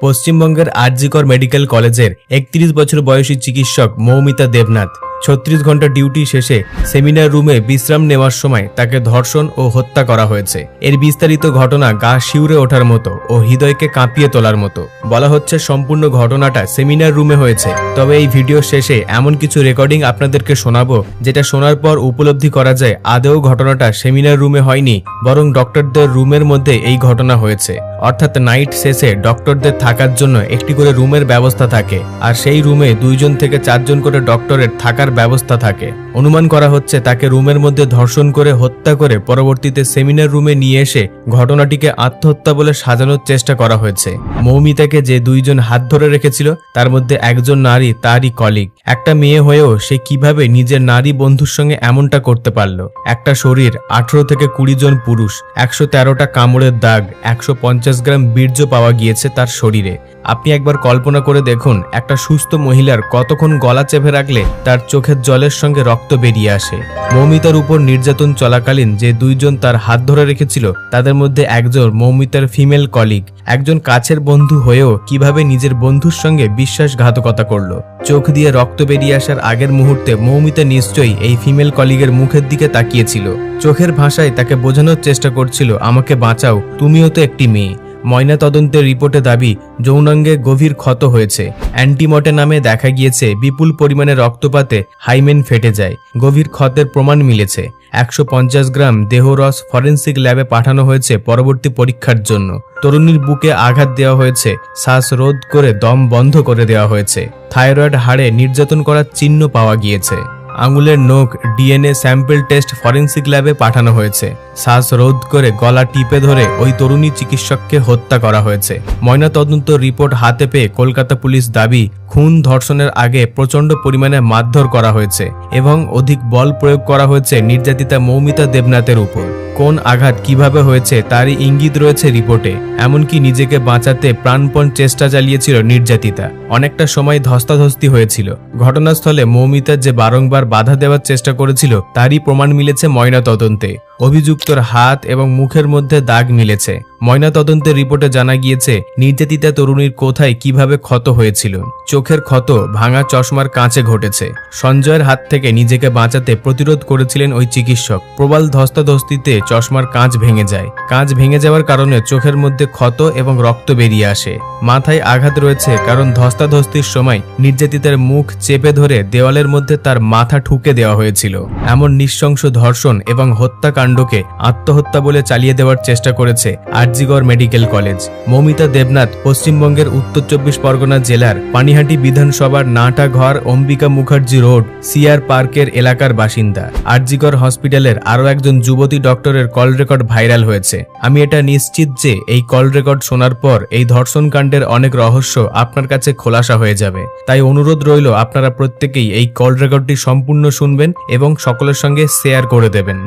পশ্চিমবঙ্গের আরজিকর মেডিকেল কলেজের ৩১ বছর বয়সী চিকিৎসক মৌমিতা দেবনাথ ৩৬ ঘন্টা ডিউটি শেষে সেমিনার রুমে বিশ্রাম নেওয়ার সময় তাকে ধর্ষণ ও হত্যা করা হয়েছে। এর বিস্তারিত ঘটনা গা শিউরে ওঠার মতো ও হৃদয়কে কাঁপিয়ে তোলার মতো। বলা হচ্ছে সম্পূর্ণ ঘটনাটা সেমিনার রুমে হয়েছে। তবে এই ভিডিও শেষে এমন কিছু রেকর্ডিং আপনাদেরকে শোনাবো যেটা শোনার পর উপলব্ধি করা যায় আদৌ ঘটনাটা সেমিনার রুমে হয়নি, বরং ডক্টরদের রুমের মধ্যে এই ঘটনা হয়েছে। অর্থাৎ নাইট শেষে ডক্টরদের থাকার জন্য একটি করে রুমের ব্যবস্থা থাকে, আর সেই রুমে 2 থেকে 4 জন করে ডক্টরের থাকার ব্যবস্থা থাকে। অনুমান করা হচ্ছে তাকে রুমের মধ্যে ধর্ষণ করে হত্যা করে পরবর্তীতে সেমিনার রুমে নিয়ে এসে ঘটনাটিকে আত্মহত্যা বলে সাজানোর চেষ্টা করা হয়েছে। মৌমিতাকে যে 2 জন হাত ধরে রেখেছিল তার মধ্যে একজন নারী তারই কলিগ। একটা মেয়ে হয়েও সে কিভাবে নিজের নারী বন্ধুর সঙ্গে এমনটা করতে পারলো। একটা শরীর, 18 থেকে 20 জন পুরুষ, 113টা কামড়ের দাগ, 150 গ্রাম বীর্য পাওয়া গিয়েছে তার শরীরে। আপনি একবার কল্পনা করে দেখুন, একটা সুস্থ মহিলার কতক্ষণ গলা চেপে রাখলে তার চোখের জলের সঙ্গে রক্ত বেরিয়ে আসে। মৌমিতার উপর নির্যাতন চলাকালীন যে 2 জন তার হাত ধরে রেখেছিল তাদের মধ্যে একজন মৌমিতার ফিমেল কলিগ। একজন কাছের বন্ধু হয়েও কিভাবে নিজের বন্ধুর সঙ্গে বিশ্বাসঘাতকতা করলো। চোখ দিয়ে রক্ত বেরিয়ে আসার আগের মুহূর্তে মৌমিতা নিশ্চয়ই এই ফিমেল কলিগের মুখের দিকে তাকিয়েছিল। চোখের ভাষায় তাকে বোঝানোর চেষ্টা করছিল, আমাকে বাঁচাও, তুমিও তো একটি মেয়ে। ময়না তদন্তের রিপোর্টে দাবি যৌনাঙ্গে গভীর ক্ষত হয়েছে। অ্যান্টিমর্টে নামে দেখা গিয়েছে বিপুল পরিমাণে রক্তপাতে হাইমেন ফেটে যায়। গভীর ক্ষতের প্রমাণ মিলেছে। 150 গ্রাম দেহরস ফরেন্সিক ল্যাবে পাঠানো হয়েছে পরবর্তী পরীক্ষার জন্য। তরুণীর বুকে আঘাত দেওয়া হয়েছে, শ্বাসরোধ করে দম বন্ধ করে দেওয়া হয়েছে। থাইরয়েড হাড়ে নির্যাতন করার চিহ্ন পাওয়া গিয়েছে। আঙুলের নখ ডিএনএ স্যাম্পল টেস্ট ফরেন্সিক ল্যাবে পাঠানো হয়েছে। শ্বাসরোধ করে গলা টিপে ধরে ওই তরুণী চিকিৎসককে হত্যা করা হয়েছে। ময়নাতদন্ত রিপোর্ট হাতে পেয়ে কলকাতা পুলিশ দাবি খুন ধর্ষণের আগে প্রচণ্ড পরিমাণে মারধর করা হয়েছে এবং অধিক বল প্রয়োগ করা হয়েছে নির্যাতিতা মৌমিতা দেবনাথের উপর। কোন আঘাত কিভাবে হয়েছে তারই ইঙ্গিত রয়েছে রিপোর্টে। এমনকি নিজেকে বাঁচাতে প্রাণপণ চেষ্টা চালিয়েছিল নির্যাতিতা। অনেকটা সময় ধস্তাধস্তি হয়েছিল। ঘটনাস্থলে মৌমিতা যে বারংবার বাধা দেওয়ার চেষ্টা করেছিল তারই প্রমাণ মিলেছে ময়নাতদন্তে। অভিযুক্তর হাত এবং মুখের মধ্যে দাগ মিলেছে। ময়নাতদন্তের রিপোর্টে জানা গিয়েছে নির্যাতিতা তরুণীর কোথায় কিভাবে ক্ষত হয়েছিল। চোখের ক্ষত ভাঙা চশমার কাঁচে ঘটেছে। সঞ্জয়ের হাত থেকে নিজেকে বাঁচাতে প্রতিরোধ করেছিলেন ওই চিকিৎসক। প্রবল ধস্তাধস্তিতে চশমার কাঁচ ভেঙে যায়। কাঁচ ভেঙে যাওয়ার কারণে চোখের মধ্যে ক্ষত এবং রক্ত বেরিয়ে আসে। মাথায় আঘাত রয়েছে কারণ ধস্তাধস্তির সময় নির্যাতিতার মুখ চেপে ধরে দেওয়ালের মধ্যে তার মাথা ঠুকে দেওয়া হয়েছিল। এমন নৃশংস ধর্ষণ এবং হত্যাকাণ্ডকে আত্মহত্যা বলে চালিয়ে দেওয়ার চেষ্টা করেছে আরজিকর মেডিকেল কলেজ। মৌমিতা দেবনাথ পশ্চিমবঙ্গের উত্তর 24 পরগনা জেলার পানিহাটি বিধানসভার নাটাঘর অম্বিকা মুখার্জি রোড সিআর পার্কের এলাকার বাসিন্দা। আরজিকর হসপিটালের আরও একজন যুবতী ডক্টরের কল রেকর্ড ভাইরাল হয়েছে। আমি এটা নিশ্চিত যে এই কল রেকর্ড শোনার পর এই ধর্ষণ কাণ্ডের অনেক রহস্য আপনার কাছে খোলাসা হয়ে যাবে। তাই অনুরোধ রইল আপনারা প্রত্যেকেই এই কল রেকর্ডটি সম্পূর্ণ শুনবেন এবং সকলের সঙ্গে শেয়ার করে দেবেন।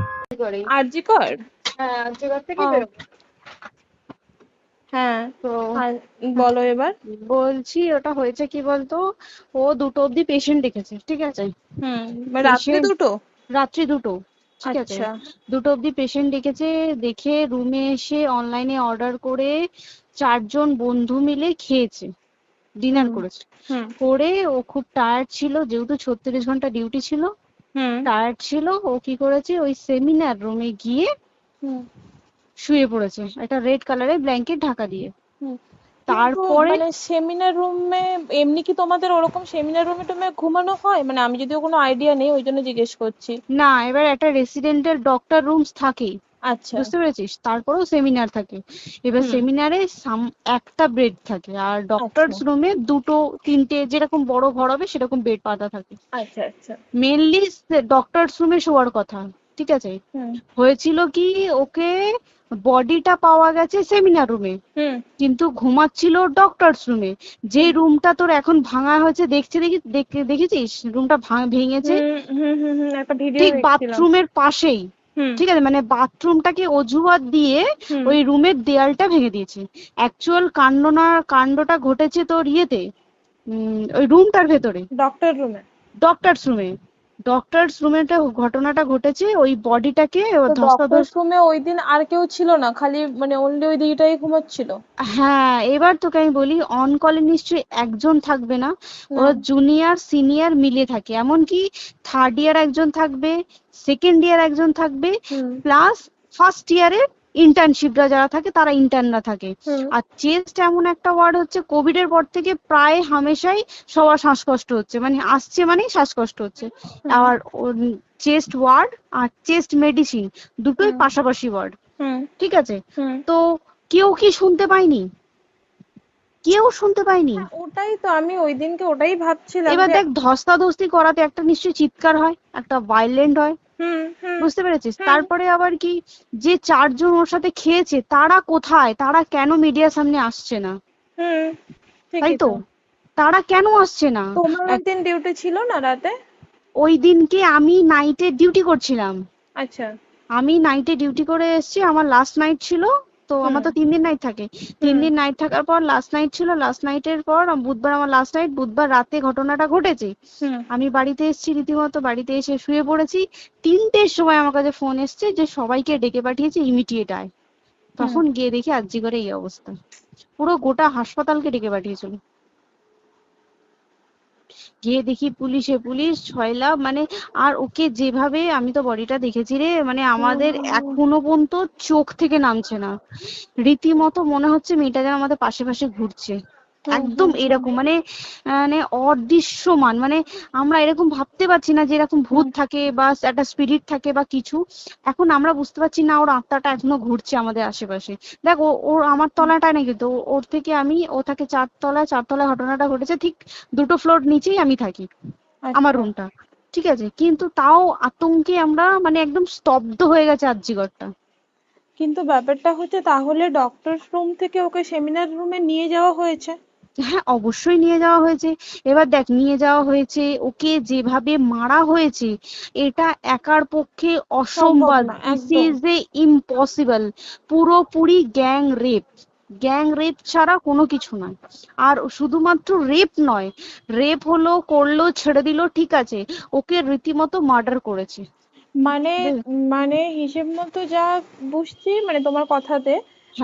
আরজিকর? হ্যাঁ, আরজিকর থেকে ও। বেরোবো। হ্যাঁ, তো বলো এবার। বলছি ওটা হয়েছে কি বলতো, ও 2টো অব্দি পেশেন্ট দেখেছে, ঠিক আছে? রাত্রে Patient- 2টো? রাত্রি 2টো, ঠিক আছে? আচ্ছা। 2টো অব্দি পেশেন্ট দেখেছে। দেখে রুমে এসে অনলাইনে অর্ডার করে 4 জন বন্ধু মিলে খেয়েছে, ডিনার করেছে। করে ও খুব টায়ার্ড ছিল, যেহেতু 36 ঘন্টা ডিউটি ছিল, টায়ার্ড ছিল। ও কি করেছে, ওই সেমিনার রুমে গিয়ে শুয়ে পড়েছে একটা রেড কালারের ব্ল্যাঙ্কেট ঢাকা দিয়ে। তারপরে মানে সেমিনার রুমে এমনি কি তোমাদের ওরকম সেমিনার রুমে টুমে ঘুমানো হয়? মানে আমি যদিও কোনো আইডিয়া নেই, ওই জন্য জিজ্ঞেস করছি। না, এবার একটা রেসিডেন্টাল ডক্টর রুমস থাকেই, আচ্ছা। বুঝতে পেরেছিস? তারপরেও সেমিনার থাকে। এবার সেমিনারে একটা বেড থাকে, আর ডক্টরস রুমে 2টো 3টে যেরকম বড় ঘর হবে সেরকম বেড পাতা থাকে। আচ্ছা আচ্ছা। মেনলি ডক্টরস রুমে শোয়ার কথা, ঠিক আছে? হয়েছিল কি, ওকে বডিটা পাওয়া গেছে সেমিনার রুমে, কিন্তু ঘুমাচ্ছিল ডক্টরস রুমে। যে রুমটা তোর এখন ভাঙা হয়েছে, দেখেছিস রুমটা ভেঙেছে ঠিক বাথরুমের পাশেই, ঠিক আছে? মানে বাথরুমটাকে অজুহাত দিয়ে ওই রুমের দেয়ালটা ভেঙে দিয়েছে। অ্যাকচুয়াল কাণ্ডটা ঘটেছে তোর ইয়েতে, ওই রুমটার ভেতরে, ডক্টরস রুমে। ডক্টরস রুমে ঘটনাটা ঘটেছে, ওই বডিটাকে ডক্টরস রুমে ওই দিন আর কেউ ছিল না, খালি মানে অনলি ওই দিদিটাই ঘুমাচ্ছিল? হ্যাঁ, এবার তোকে আমি বলি, অন কলে নিশ্চয়ই একজন থাকবে না, ওরা জুনিয়র সিনিয়র মিলে থাকে, এমনকি থার্ড ইয়ার একজন থাকবে, সেকেন্ড ইয়ার একজন থাকবে, প্লাস ফার্স্ট ইয়ারের ইন্টার্নশিপরা যারা থাকে তারা ইন্টার্নরা থাকে। আর চেস্ট এমন একটা ওয়ার্ড হচ্ছে, কোভিড এর পর থেকে প্রায় হামেশাই সবার শ্বাসকষ্ট হচ্ছে, মানে আসছে মানেই শ্বাসকষ্ট হচ্ছে। আর চেস্ট ওয়ার্ড আর চেস্ট মেডিসিন দুটোই পাশাপাশি ওয়ার্ড, ঠিক আছে? তো কেউ কি শুনতে পায়নি? কেউ শুনতে পায়নি। ওটাই তো আমি ওই দিনকে ওটাই ভাবছিলাম। এবার দেখ, ধস্তাধস্তি করাতে একটা নিশ্চয়ই চিৎকার হয়, একটা ভায়োলেন্ট হয়, বুঝতে পেরেছিস? তারপরে আবার কি, যে 4 জন ওর সাথে খেয়েছে তারা কোথায়, তারা কেন মিডিয়ার সামনে আসছে না? তাই তো, তারা কেন আসছে না? তোমার ওই দিন ডিউটি ছিল না রাতে? ওই দিনকে আমি নাইটে ডিউটি করছিলাম। আচ্ছা। আমি নাইটে ডিউটি করে এসেছি, আমার লাস্ট নাইট ছিল তো। আমার তো 3 দিন নাইট থাকে, 3 দিন নাইট থাকার পর লাস্ট নাইট ছিল, লাস্ট নাইটের পর বুধবার আমার লাস্ট নাইট। বুধবার রাতে ঘটনাটা ঘটেছে, আমি বাড়িতে এসেছি, রীতিমতো বাড়িতে এসে শুয়ে পড়েছি। 3টের সময় আমার কাছে ফোন এসছে যে সবাইকে ডেকে পাঠিয়েছে, ইমিডিয়েট আয়। তখন গিয়ে দেখি আরজি করে এই অবস্থা, পুরো গোটা হাসপাতালকে ডেকে পাঠিয়েছিল। গিয়ে দেখি পুলিশ ছয়লা, মানে আর ওকে যেভাবে, আমি তো বডিটা দেখেছি রে, মানে আমাদের এখনো পর্যন্ত চোখ থেকে নামছে না, রীতিমতো মনে হচ্ছে মেয়েটা যেন আমাদের পাশে পাশে ঘুরছে, একদম এরকম, মানে মানে অদৃশ্যমান, মানে আমরা এরকম ভাবতে পারছি না যে এরকম ভূত থাকে বা একটা স্পিরিট থাকে বা কিছু। এখন আমরা বুঝতে পারছি না ওর আত্মাটা এখনো ঘুরছে আমাদের আশেপাশে। দেখ, ওর আমার তলাটায় না, কিন্তু ওর থেকে ও থাকে 4 তলায়, 4 তলায় ঘটনাটা ঘটেছে, ঠিক 2টো ফ্লোর নিচেই আমি থাকি, আমার রুমটা, ঠিক আছে? কিন্তু তাও আতঙ্কে আমরা মানে একদম স্তব্ধ হয়ে গেছে আরজি ঘরটা। কিন্তু ব্যাপারটা হচ্ছে, তাহলে ডক্টরস রুম থেকে ওকে সেমিনার রুমে নিয়ে যাওয়া হয়েছে? হ্যাঁ, অবশ্যই নিয়ে যাওয়া হয়েছে। এবার দেখ, নিয়ে যাওয়া হয়েছে, ওকে যেভাবে মারা হয়েছে এটা একার পক্ষে অসম্ভব, দিস ইজ এ ইম্পসিবল, পুরোপুরি গ্যাং রেপ, গ্যাং রেপ ছাড়া কোনো কিছু নয়। আর শুধুমাত্র রেপ নয়, রেপ হলো, করলো, ছেড়ে দিল, ঠিক আছে, ওকে রীতিমতো মার্ডার করেছে। মানে মানে হিসেব মতো যা বুঝছি, মানে তোমার কথাতে,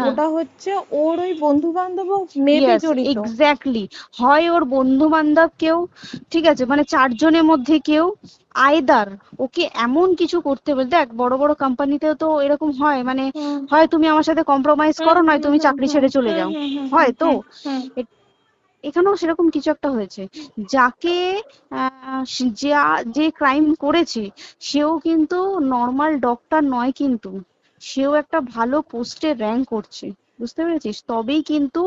ওটা হচ্ছে ওর ওই বন্ধু বান্ধব মেবি জড়িত। এক্স্যাক্টলি, হয় ওর বন্ধু বান্ধব কেউ, ঠিক আছে, মানে 4 জনের মধ্যে কেউ, আইদার ওকে এমন কিছু করতে বলে। দেখ, বড় বড় কোম্পানিতেও তো এরকম হয়, মানে হয় তুমি আমার সাথে কম্প্রোমাইজ করো, নয় তুমি চাকরি ছেড়ে চলে যাও, হয় তো। এখানেও সেরকম কিছু একটা হয়েছে, যাকে যে ক্রাইম করেছে সেও কিন্তু নর্মাল ডক্টর নয়, কিন্তু সেও একটা ভালো পোস্টে র্যাঙ্ক করছে, বুঝতে পেরেছিস? তবেই কিন্তু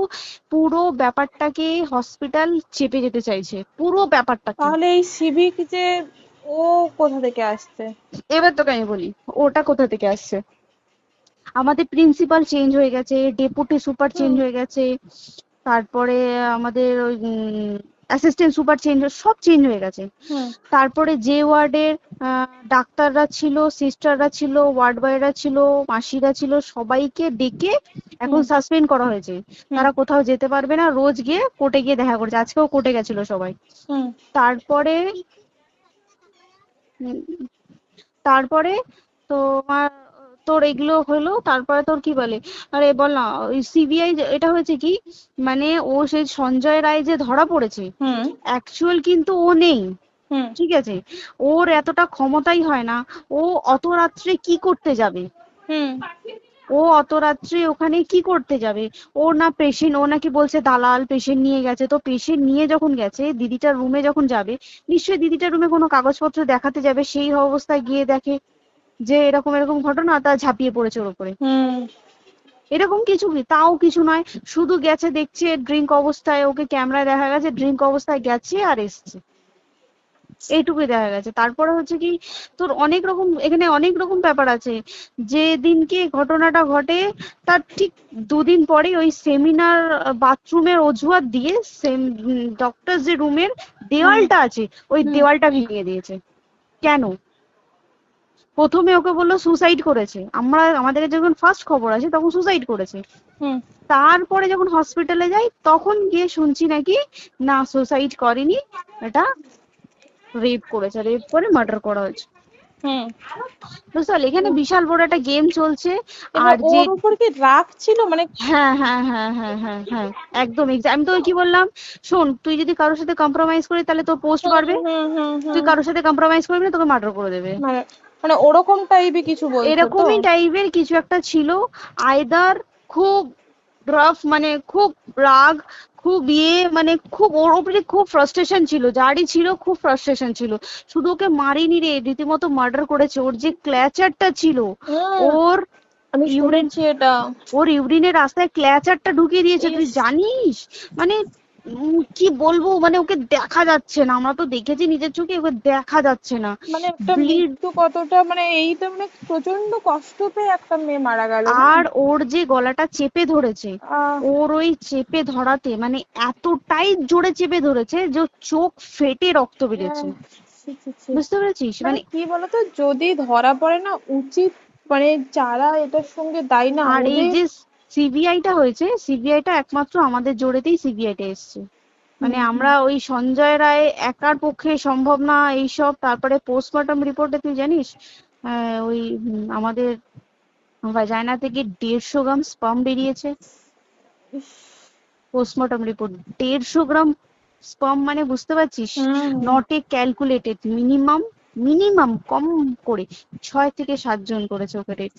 পুরো ব্যাপারটাকে হসপিটাল চেপে যেতে চাইছে, পুরো ব্যাপারটা। তাহলে এই সিভিক যে ও কোথা থেকে আসছে? এবার তোকে আমি বলি ওটা কোথা থেকে আসছে। আমাদের প্রিন্সিপাল চেঞ্জ হয়ে গেছে, ডেপুটি সুপার চেঞ্জ হয়ে গেছে, তারপরে আমাদের ওই অ্যাসিস্ট্যান্ট সুপার চেঞ্জ, সব চেঞ্জ হয়ে গেছে। তারপরে যে ওয়ার্ডের ডাক্তাররা ছিল, সিস্টাররা ছিল, ওয়ার্ড বয়রা ছিল, মাসিরা ছিল, সবাইকে ডেকে এখন সাসপেন্ড করা হয়েছে। তারা কোথাও যেতে পারবে না, রোজ গিয়ে কোর্টে গিয়ে দেখা করছে, আজকেও কোর্টে গেছিল সবাই। তারপরে তারপরে তোমার তোর এগুলো হলো, তারপরে তোর কি বলে, আরে বল না, ওই সিবিআই এটা হয়েছে কি, মানে ও সেই সঞ্জয় রায় যে ধরা পড়েছে, অ্যাকচুয়াল কিন্তু ও নেই, ঠিক আছে? ওর এতটা ক্ষমতাই হয় না, ও অত রাত্রে কি করতে যাবে, ও অত রাত্রে ওখানে কি করতে যাবে? ও না পেশেন্ট, ও নাকি বলছে দালাল পেশেন্ট নিয়ে গেছে, তো পেশেন্ট নিয়ে যখন গেছে দিদিটার রুমে যখন যাবে, নিশ্চয়ই দিদিটার রুমে কোনো কাগজপত্র দেখাতে যাবে, সেই অবস্থায় গিয়ে দেখে যে এরকম এরকম ঘটনা, তা ঝাঁপিয়ে পড়েছে ওর উপরে। এরকম কিছু কি, তাও কিছু নয়, শুধু গেছে, দেখছে ড্রিঙ্ক অবস্থায়, ওকে ক্যামেরায় দেখা গেছে ড্রিঙ্ক অবস্থায় গেছে আর এসছে, এইটুকুই দেখা গেছে। তারপরে হচ্ছে কি, তোর অনেক রকম, এখানে অনেক রকম ব্যাপার আছে। যে দিনকে ঘটনাটা ঘটে তার ঠিক 2 দিন পরে ওই সেমিনার বাথরুমের অজুহাত দিয়ে ডক্টর যে রুমের দেওয়ালটা আছে ওই দেওয়ালটা ভেঙে দিয়েছে। কেন? প্রথমে ওকে বললো সুসাইড করেছে, আমাদের যখন ফার্স্ট খবর আছে তখন সুসাইড করেছে। তারপরে যখন হসপিটালে যাই তখন গিয়ে শুনছি নাকি না, সুসাইড করেনি, এটা রেপ করেছে, রেপ করে মার্ডার করা হয়েছে। বুঝতে পারলি, এখানে বিশাল বড় একটা গেম চলছে। আর যে ওর উপর কি রাগ ছিল মানে? হ্যাঁ হ্যাঁ হ্যাঁ হ্যাঁ হ্যাঁ হ্যাঁ একদম আমি তোকে কি বললাম, শোন, তুই যদি কারোর সাথে কম্প্রোমাইজ করিস তাহলে তোর পোস্ট বাড়বে, তুই কারোর সাথে কম্প্রোমাইজ করবি না তোকে মার্ডার করে দেবে। মানে ওরকম টাইপের কিছু বলছো তো? এরকমই টাইপের কিছু একটা ছিল। আইদার খুব রাফ, মানে খুব রাগ, খুব মানে খুব ওর উপরে খুব ফ্রাস্ট্রেশন ছিল, যারই ছিল খুব ফ্রাস্ট্রেশন ছিল। শুধু ওকে মারিনি রে, রীতিমতো মার্ডার করেছে। ওর যে ক্ল্যাচারটা ছিল, ওর আমি শুনেছি এটা, ওর ইউরিনের রাস্তায় ক্ল্যাচারটা ঢুকিয়ে দিয়েছে, তুই জানিস? মানে কি বলবো, মানে ওকে দেখা যাচ্ছে না, আমরা তো দেখেছি নিজের চোখে, ওকে দেখা যাচ্ছে না। মানে একটা মৃত্যু কতটা, মানে এইটা মানে প্রচন্ড কষ্ট পেয়ে একটা মেয়ে মারা গেল। আর ওর যে গলাটা চেপে ধরেছে, ওর ওই চেপে ধরাতে মানে এতটাই জোরে চেপে ধরেছে যে চোখ ফেটে রক্ত বেরিয়েছে। বুঝতে পেরেছিস? মানে কি বলতো, যদি ধরা পড়ে না, উচিত মানে যারা এটার সঙ্গে দায়ী না। আর এই যে সিবিআইটা হয়েছে, সিবিআইটা একমাত্র আমাদের জোরেতেই সিবিআইটা এসছে। মানে আমরা ওই সঞ্জয় রায় একার পক্ষে সম্ভব না এইসব। তারপরে পোস্টমর্টম রিপোর্টে তুই জানিস ওই আমাদের ভাজাইনা থেকে 150 গ্রাম স্পার্ম বেরিয়েছে। পোস্টমর্টম রিপোর্ট 150 গ্রাম স্পার্ম, মানে বুঝতে পারছিস? নট এ ক্যালকুলেটেড, মিনিমাম কম করে 6 থেকে 7 জন করেছে ওকে রেপ।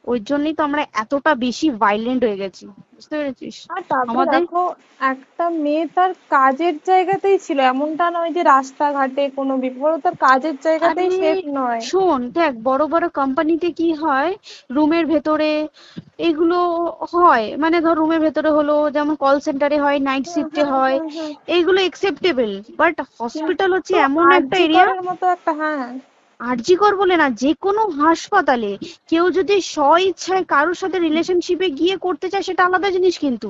ওই জন্যই তো আমরা এতটা বেশি ভাইলেন্ট হয়ে গেছি, বুঝতে পেরেছিস? আর তারপর দেখো, একটা মেয়ে তার কাজের জায়গাতেই ছিল, এমনটা নয় যে রাস্তাঘাটে কোনো বিপদ, তার কাজের জায়গাতেই সেফ নয়। শোন দেখ, বড় বড় কোম্পানিতে কি হয়, রুমের ভেতরে এগুলো হয়, মানে ধর রুমের ভেতরে হলো, যেমন কল সেন্টারে হয়, নাইট শিফটে হয়, এইগুলো একসেপ্টেবল। বাট হসপিটাল হচ্ছে এমন একটা এরিয়া, মতো একটা, আরজি কর বলে না, যে কোনো হাসপাতালে কেউ যদি স্ব ইচ্ছায় কারোর সাথে রিলেশনশিপে গিয়ে করতে চায় সেটা আলাদা জিনিস, কিন্তু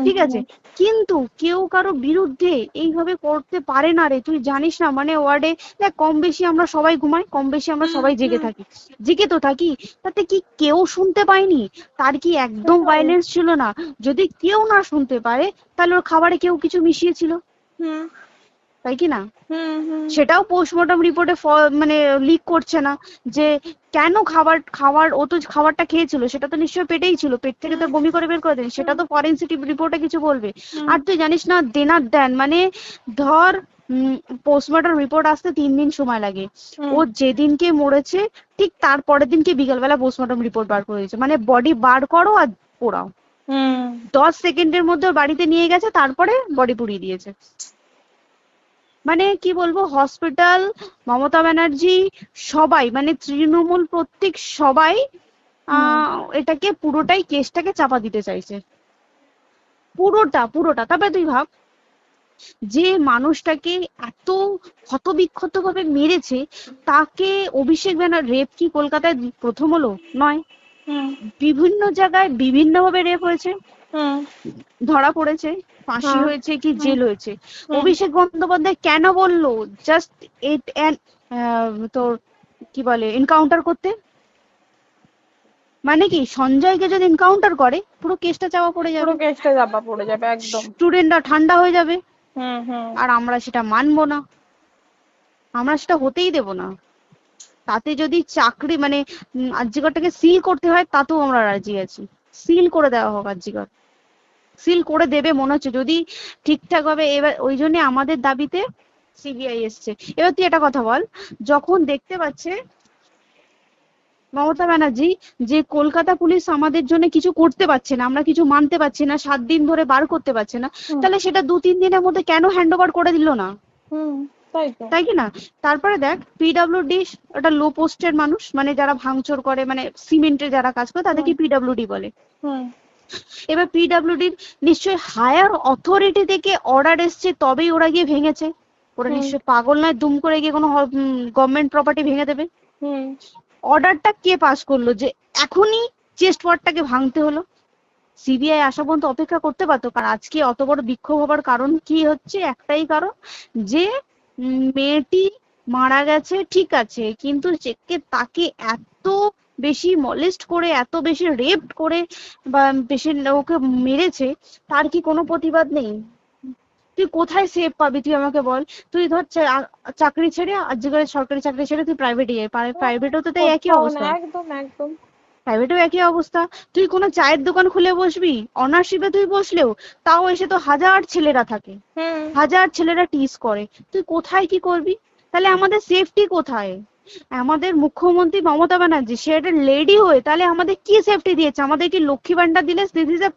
ঠিক আছে, কিন্তু কেউ কারো বিরুদ্ধে এইভাবে করতে পারে না রে। তুই জানিস না, মানে ওয়ার্ডে দেখ, কম বেশি আমরা সবাই ঘুমাই, কম বেশি আমরা সবাই জেগে তো থাকি, তাতে কি কেউ শুনতে পায়নি? তার কি একদম ভায়োলেন্স ছিল না? যদি কেউ না শুনতে পারে তাহলে ওর খাবারে কেউ কিছু মিশিয়েছিল, তাই কি না? সেটাও পোস্টমর্টম রিপোর্টে মানে লিক করছে না যে কেন খাবার ও তো খাবারটা খেয়েছিল, সেটা তো নিশ্চয়ই পেটেই ছিল, পেট থেকে তো বমি করে বের করে দেন, সেটা তো ফরেনসিক রিপোর্টে কিছু বলবে। আর তুই জানিস না, দেন মানে ধর পোস্টমর্টম রিপোর্ট আসতে 3 দিন সময় লাগে। ও যেদিনকে মরেছে ঠিক তার পরের দিনকে বিকালবেলা পোস্টমর্টম রিপোর্ট বার করে দিয়েছে, মানে বডি বার করো আর পোড়াও, 10 সেকেন্ডের মধ্যে বাড়িতে নিয়ে গেছে, তারপরে বডি পুড়িয়ে দিয়েছে। মানে কি বলবো, হসপিটাল, মমতা ব্যানার্জি, সবাই, মানে তৃণমূল প্রত্যেক সবাই এটাকে পুরোটাই কেসটাকে চাপা দিতে চাইছে, পুরোটা। তারপরে তুই ভাব, যে মানুষটাকে এত ক্ষতবিক্ষত ভাবে মেরেছে, তাকে অভিষেক ব্যানার রেপ কি কলকাতায় প্রথম হলো? নয়, বিভিন্ন জায়গায় বিভিন্ন ভাবে রেপ হয়েছে, ধরা পড়েছে, ফাঁসি হয়েছে কি জেল হয়েছে। অভিষেক বন্দ্যোপাধ্যায় কেন বললো জাস্ট তোর কি বলে এনকাউন্টার করতে? মানে কি, সঞ্জয়কে যদি এনকাউন্টার করে পুরো কেসটা চাপা পড়ে যাবে, একদম স্টুডেন্টরা ঠান্ডা হয়ে যাবে। আর আমরা সেটা মানবো না, আমরা সেটা হতেই দেব না। তাতে যদি চাকরি মানে আরজিকরটাকে সিল করতে হয় তাতেও আমরা রাজি আছি, সিল করে দেওয়া হোক, আরজিকর সিল করে দেবে মনে হচ্ছে যদি ঠিকঠাক ভাবে। এবার ওই জন্য আমাদের দাবিতে সিবিআই এসছে। এবার তুই একটা কথা বল, যখন দেখতে পাচ্ছে মমতা ব্যানার্জি যে কলকাতা পুলিশ আমাদের জন্য কিছু করতে পারছে না, আমরা কিছু মানতে পারছি না, 7 দিন ধরে বার করতে পারছে না, তাহলে সেটা 2-3 দিনের মধ্যে কেন হ্যান্ড ওভার করে দিল না? তাই কি না? তারপরে দেখ, পিডব্লিউডি একটা লো পোস্টের মানুষ, মানে যারা ভাঙচুর করে, মানে সিমেন্টের যারা কাজ করে তাদেরকে পিডব্লিউডি বলে। এবার পিডব্লিউডির নিশ্চয়ই হায়ার অথরিটি থেকে অর্ডার এসছে তবেই ওরা গিয়ে ভেঙেছে। ওরা নিশ্চয়ই পাগল নয় দুম করে গিয়ে কোনো গভর্নমেন্ট প্রপার্টি ভেঙে দেবে। অর্ডারটা কে পাস করলো যে এখনই চেস্ট ওয়ার্ডটাকে ভাঙতে হলো? সিবিআই আসা পর্যন্ত অপেক্ষা করতে পারতো। কারণ আজকে অত বড় বিক্ষোভ হবার কারণ কি হচ্ছে? একটাই কারণ, যে মেয়েটি মারা গেছে ঠিক আছে, কিন্তু তাকে এত বেশি মলেস্ট করে, এত বেশি রেপড করে বা বেশি ওকে মেরেছে, তার কি কোনো প্রতিবাদ নেই? তুই কোথায় সেফ পাবি তুই আমাকে বল? তুই ধর চাকরি ছেড়ে আজকাল সরকারি চাকরি ছেড়ে তুই প্রাইভেটে যাই, প্রাইভেটও তো তাই একই কোথাও না, অবস্থা, একদম একদম। প্রাইভেটেও একই অবস্থা। তুই কোনো চায়ের দোকান খুলে বসবি, অনার্সশিপে তুই বসলেও তাও এসে তো হাজার ছেলেরা থাকে, হাজার ছেলেরা টিজ করে, তুই কোথায় কি করবি? তাহলে আমাদের সেফটি কোথায়? আমাদের মুখ্যমন্ত্রী মমতা ব্যানার্জি সে একটা লেডি হয়ে তাহলে আমাদের কি সেফটি দিয়েছে? আমাদের কি লক্ষ্মী ভান্ডার দিলে this is a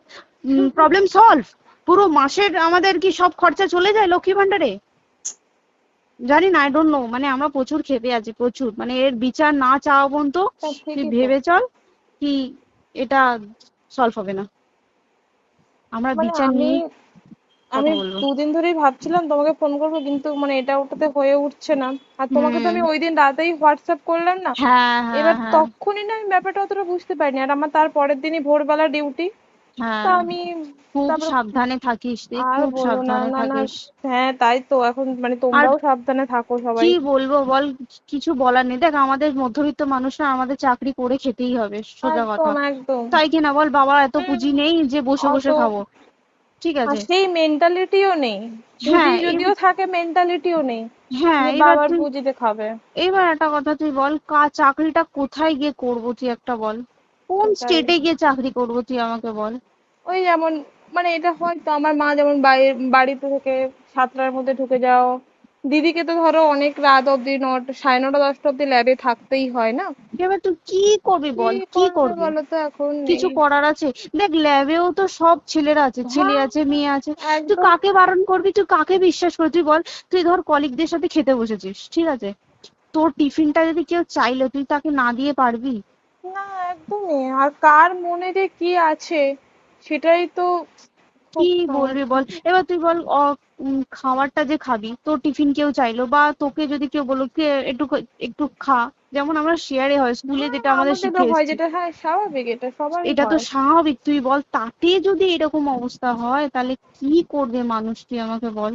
problem solve? পুরো মাসের আমাদের কি সব খরচা চলে যায় লক্ষ্মী ভান্ডারে? জানি না, আই ডোন্ট নো, মানে আমরা প্রচুর ক্ষেপে আছি, প্রচুর, মানে এর বিচার না চাওয়া পর্যন্ত তুই ভেবে চল কি এটা সলভ হবে না। আমরা মানে বিচার আমি নিয়ে আমি কথা বলবো। দুদিন ধরেই ভাবছিলাম তোমাকে ফোন করবো, কিন্তু মানে এটা ওটাতে হয়ে উঠছে না। আর তোমাকে তো আমি ওই দিন রাতেই হোয়াটসঅ্যাপ করলাম না, হ্যাঁ হ্যাঁ এবার হ্যাঁ তখনই না আমি ব্যাপারটা অতটা বুঝতে পারিনি। আর আমার তার পরের দিনই ভোরবেলা ডিউটি, তা হ্যাঁ, আমি খুব তারপর সাবধানে থাকিস রে, আর খুব বলো না, সাবধানে না না, থাকিস। হ্যাঁ তাই তো, এখন মানে আর তোমরাও সাবধানে থাকো সবাই। কি বলবো বল, কিছু বলার নেই। দেখ আমাদের মধ্যবিত্ত মানুষরা আমাদের চাকরি করে খেতেই হবে, সোজা কথা, একদম একদম। তাই কিনা বল? বাবার এত হুম, পুঁজি নেই যে বসে অত, বসে খাবো, ঠিক আর আছে? সেই মেন্টালিটিও নেই, পুঁজি হ্যাঁ যদিও থাকে মেন্টালিটিও নেই হ্যাঁ, যে এবার বাবার তুই, পুঁজিতে খাবে। এবার একটা কথা তুই বল, চাকরিটা কোথায় গিয়ে করবো তুই একটা বল? কোন সেটাই, স্টেটে গিয়ে চাকরি করবো তুই আমাকে বল? ওই যেমন মানে এটা হয়তো আমার মা যেমন বাড়িতে থেকে 7টার মধ্যে ঢুকে যাও, দিদিকে তো ধরো অনেক রাত অব্দি 9টা, 9:30, 10টা অব্দি ল্যাবে থাকতেই হয় না। এবার তুই কি করবি কি বল, কি করবে করবি? বলো তো, এখন কিছু নেই। করার আছে? দেখ ল্যাবেও তো সব ছেলেরা আছে, ছেলে হ্যাঁ, আছে মেয়ে আছে, তুই একদম। কাকে বারণ করবি, তুই কাকে বিশ্বাস করবি তুই বল? তুই ধর কলিগদের সাথে খেতে বসেছিস, ঠিক আছে, তোর টিফিনটা যদি কেউ চাইলো তুই তাকে না দিয়ে পারবি? না, একদমই। আর কার মনে যে কি আছে সেটাই তো কি খুব বলবি সমস্যা। বল? এবার তুই বল খাবারটা যে খাবি, তোর টিফিন কেউ চাইলো বা তোকে যদি কেউ বললো কে একটু একটু খা, যেমন আমরা শেয়ারে হয় স্কুলে হ্যাঁ, যেটা আমাদের আমাদেরও শিখে হয়, এসেছি, যেটা হ্যাঁ স্বাভাবিক, এটা সবারই এটা তো হয়। স্বাভাবিক। তুই বল তাতে যদি এরকম অবস্থা হয় তাহলে কি করবে মানুষ, তুই আমাকে বল?